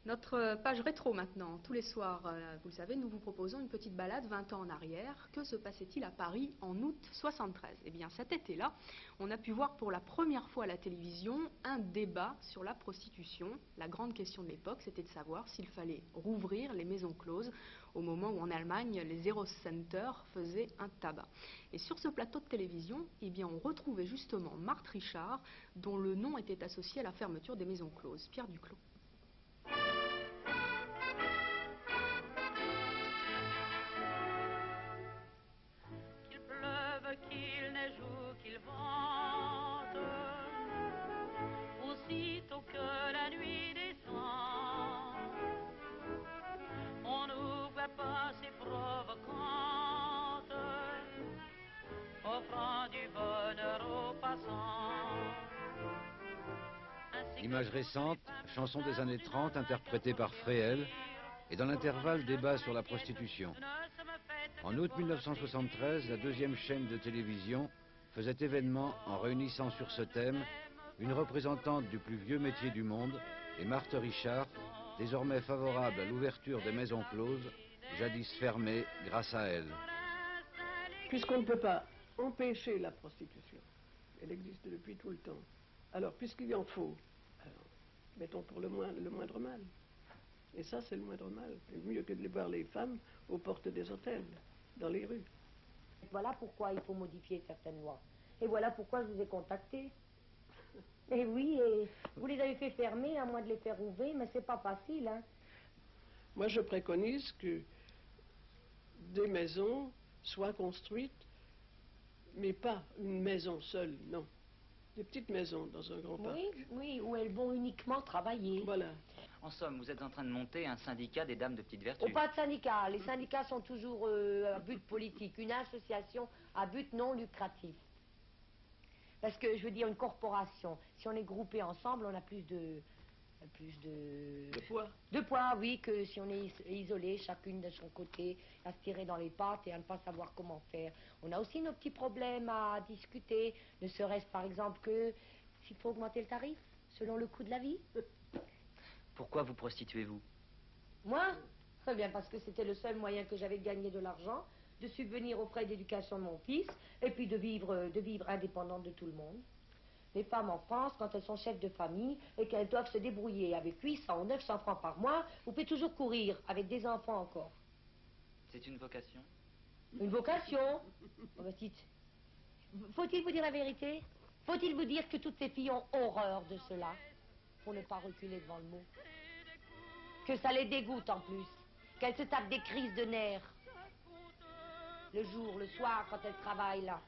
Notre page rétro maintenant. Tous les soirs, vous le savez, nous vous proposons une petite balade 20 ans en arrière. Que se passait-il à Paris en août 73? Eh bien, cet été-là, on a pu voir pour la première fois à la télévision un débat sur la prostitution. La grande question de l'époque, c'était de savoir s'il fallait rouvrir les maisons closes au moment où en Allemagne, les Eros Center faisaient un tabac. Et sur ce plateau de télévision, eh bien, on retrouvait justement Marthe Richard, dont le nom était associé à la fermeture des maisons closes. Pierre Duclos. Qu'il neige ou qu'il vente, aussitôt que la nuit descend, on nous voit passer provocantes, offrant du bonheur aux passants. Image récente, chanson des années 30 interprétée par Fréhel, et dans l'intervalle débat sur la prostitution. En août 1973, la deuxième chaîne de télévision faisait événement en réunissant sur ce thème une représentante du plus vieux métier du monde et Marthe Richard, désormais favorable à l'ouverture des maisons closes, jadis fermées grâce à elle. Puisqu'on ne peut pas empêcher la prostitution, elle existe depuis tout le temps, alors puisqu'il en faut, alors, mettons pour le moindre mal. Et ça, c'est le moindre mal. C'est mieux que de voir les femmes aux portes des hôtels, dans les rues. Voilà pourquoi il faut modifier certaines lois. Et voilà pourquoi je vous ai contacté. Et oui, et vous les avez fait fermer, à moins de les faire ouvrir, mais c'est pas facile, hein. Moi, je préconise que des maisons soient construites, mais pas une maison seule, non. Des petites maisons dans un grand parc. Oui, oui, où elles vont uniquement travailler. Voilà. En somme, vous êtes en train de monter un syndicat des dames de petite vertu. Oh, pas de syndicat. Les syndicats sont toujours à but politique. Une association à but non lucratif. Parce que, je veux dire, une corporation, si on est groupé ensemble, on a plus de poids. De poids, oui, que si on est isolé, chacune de son côté, à se tirer dans les pattes et à ne pas savoir comment faire. On a aussi nos petits problèmes à discuter, ne serait-ce par exemple que s'il faut augmenter le tarif, selon le coût de la vie. Pourquoi vous prostituez-vous? Moi? Très bien, parce que c'était le seul moyen que j'avais de gagner de l'argent, de subvenir aux frais d'éducation de mon fils, et puis de vivre indépendante de tout le monde. Les femmes en France, quand elles sont chefs de famille et qu'elles doivent se débrouiller avec 800 ou 900 francs par mois, vous pouvez toujours courir, avec des enfants encore. C'est une vocation? Une vocation? Oh, bah, dites, faut-il vous dire la vérité? Faut-il vous dire que toutes ces filles ont horreur de cela, pour ne pas reculer devant le mot? Que ça les dégoûte en plus, qu'elles se tapent des crises de nerfs. Le jour, le soir, quand elles travaillent là.